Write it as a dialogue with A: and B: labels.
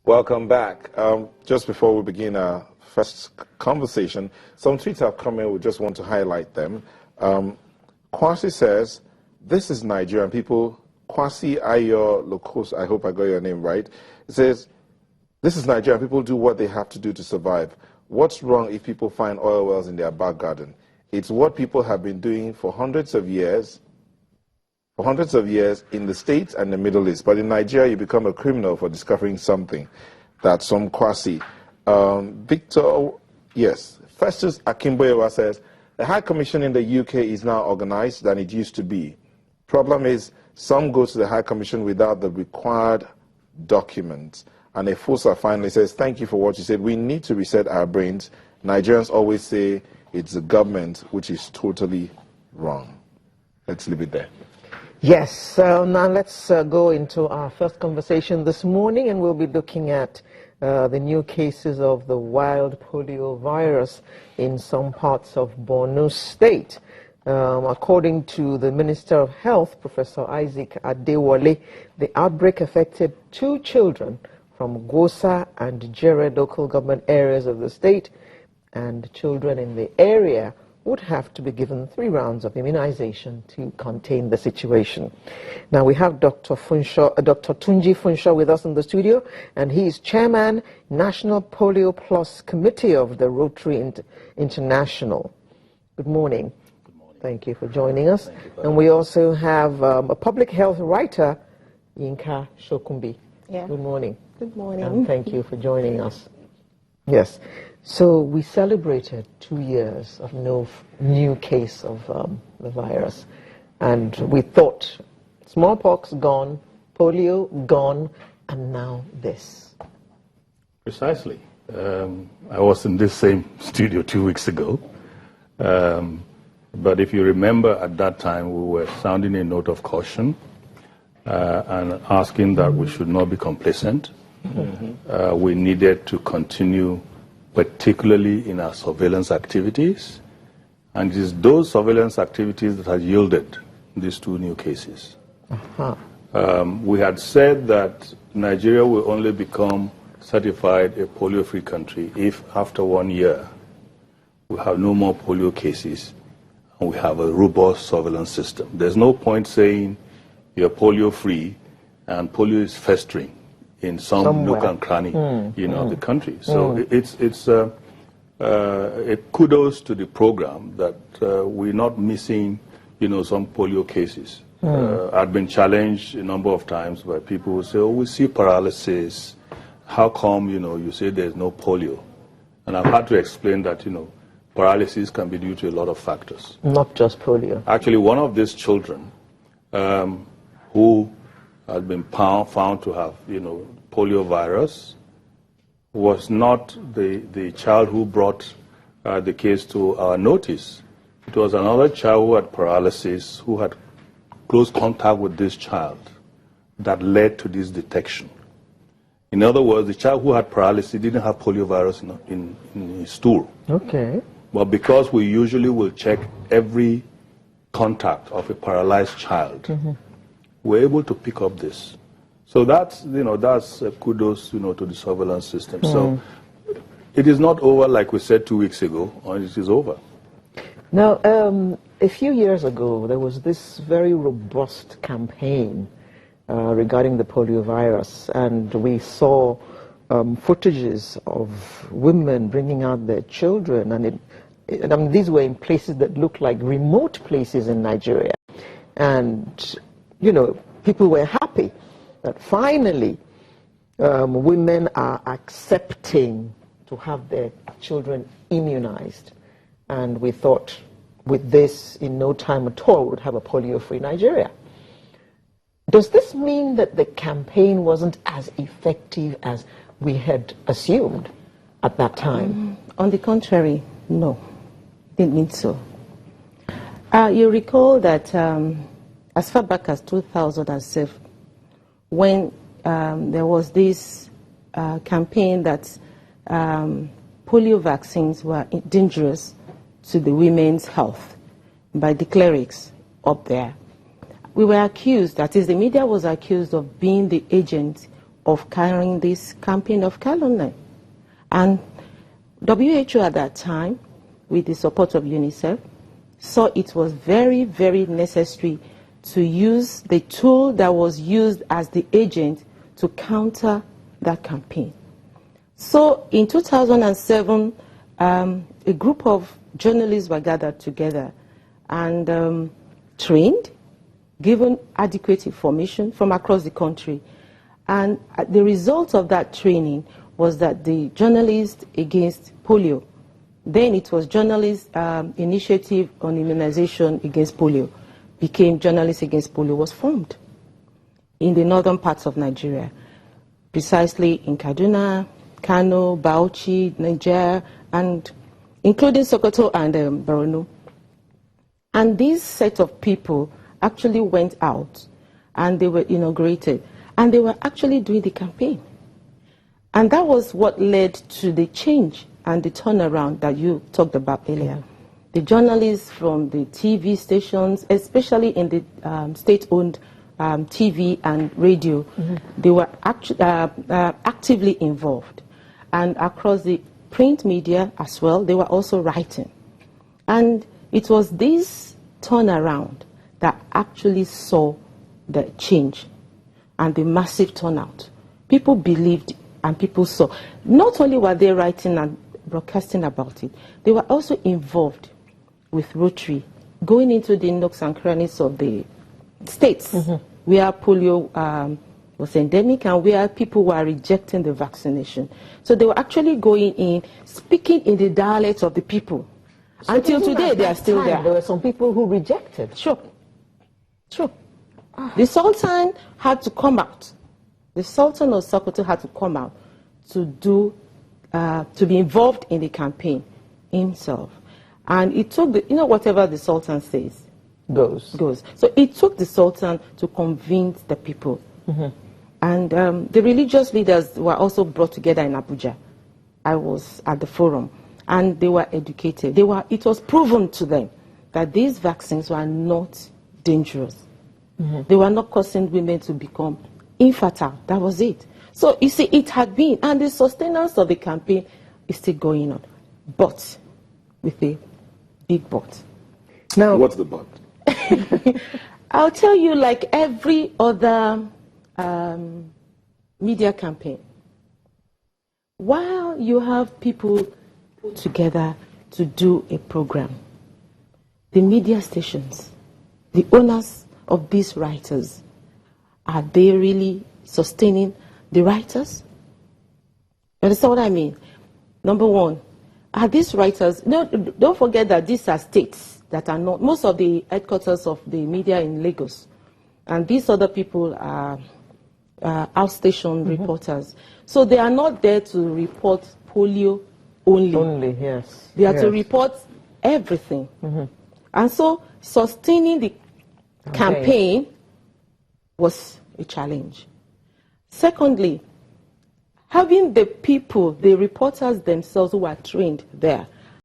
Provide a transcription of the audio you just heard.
A: Welcome back. Just before we begin our first conversation, some tweets have come in. We just want to highlight them. Kwasi says, this is Nigerian people. Kwasi Ayo Lokos, I hope I got your name right. It says, this is Nigerian people do what they have to do to survive. What's wrong if people find oil wells in their back garden? It's what people have been doing for hundreds of years in the States and the Middle East. But in Nigeria, you become a criminal for discovering something. That's from Kwasi. Victor, yes. Festus Akimboyewa says, the High Commission in the UK is now organized than it used to be. Problem is, some go to the High Commission without the required documents. And Efosa finally says, thank you for what you said. We need to reset our brains. Nigerians always say it's the government, which is totally wrong. Let's leave it there.
B: Yes, so now let's go into our first conversation this morning, and we'll be looking at the new cases of the wild polio virus in some parts of Borno State. According to the Minister of Health, Professor Isaac Adewale, the outbreak affected 2 children from Gosa and Jere local government areas of the state, and children in the area would have to be given 3 rounds of immunization to contain the situation. Now we have Dr. Tunji Funshaw with us in the studio, and he is Chairman, National Polio Plus Committee of the Rotary International. Good morning.
C: Good morning.
B: Thank you for joining us. And we also have a public health writer, Yinka Shokumbi.
D: Yeah.
B: Good morning.
D: Good morning.
B: And thank you for joining us. Yes. So we celebrated 2 years of no new case of the virus. And we thought smallpox gone, polio gone, and now this.
C: Precisely. I was in this same studio 2 weeks ago. But if you remember, at that time, we were sounding a note of caution and asking that we should not be complacent. We needed to continue, particularly in our surveillance activities. And it is those surveillance activities that have yielded these 2 new cases. We had said that Nigeria will only become certified a polio-free country if after 1 year we have no more polio cases and we have a robust surveillance system. There's no point saying you're polio-free and polio is festering in some nook and cranny, of the country. So it's a kudos to the program that we're not missing, some polio cases. I've been challenged a number of times by people who say, oh, we see paralysis. How come, you say there's no polio? And I've had to explain that, paralysis can be due to a lot of factors.
B: Not just polio.
C: Actually, one of these children who has been found to have, polio virus was not the child who brought the case to our notice. It was another child who had paralysis, who had close contact with this child that led to this detection. In other words, the child who had paralysis didn't have polio virus in his stool.
B: Okay.
C: But because we usually will check every contact of a paralyzed child, we're able to pick up this. So that's kudos, to the surveillance system. So it is not over like we said 2 weeks ago, or it is over.
B: Now, a few years ago, there was this very robust campaign regarding the polio virus, and we saw footages of women bringing out their children, and these were in places that looked like remote places in Nigeria. And, people were happy that finally women are accepting to have their children immunized. And we thought with this, in no time at all, we would have a polio-free Nigeria. Does this mean that the campaign wasn't as effective as we had assumed at that time?
D: On the contrary, no, didn't mean so. You recall that as far back as 2007, when there was this campaign that polio vaccines were dangerous to the women's health by the clerics up there, we were accused, that is, the media was accused of being the agent of carrying this campaign of calumny. And WHO at that time, with the support of UNICEF, saw it was very, very necessary to use the tool that was used as the agent to counter that campaign. So in 2007, a group of journalists were gathered together and trained, given adequate information from across the country. And the result of that training was that the Journalists Against Polio, then it was Journalists Initiative on Immunization Against Polio, became Journalists Against Polio, was formed in the northern parts of Nigeria, precisely in Kaduna, Kano, Bauchi, Niger, and including Sokoto and Borno. And this set of people actually went out and they were inaugurated, and they were actually doing the campaign. And that was what led to the change and the turnaround that you talked about earlier. The journalists from the TV stations, especially in the state-owned TV and radio, they were actively involved. And across the print media as well, they were also writing. And it was this turnaround that actually saw the change and the massive turnout. People believed and people saw. Not only were they writing and broadcasting about it, they were also involved with Rotary, going into the nooks and crannies of the states where polio was endemic and where people were rejecting the vaccination. So they were actually going in, speaking in the dialect of the people. So until today, they are still there.
B: There were some people who rejected.
D: Sure. The Sultan had to come out. The Sultan of Sokoto had to come out to be involved in the campaign himself. And it took whatever the Sultan says goes. So it took the Sultan to convince the people. And the religious leaders were also brought together in Abuja. I was at the forum, and they were educated. It was proven to them that these vaccines were not dangerous. They were not causing women to become infertile. That was it. So you see, it had been, and the sustenance of the campaign is still going on, but with a big but.
A: Now, what's the but?
D: I'll tell you, like every other media campaign, while you have people put together to do a program, the media stations, the owners of these writers, are they really sustaining the writers? You understand what I mean? Number one, are these writers, don't forget that these are states that are not, most of the headquarters of the media in Lagos, and these other people are outstation reporters. So they are not there to report polio only.
B: Only, yes.
D: They are to report everything. And so sustaining the campaign was a challenge. Secondly, having the people, the reporters themselves who are trained there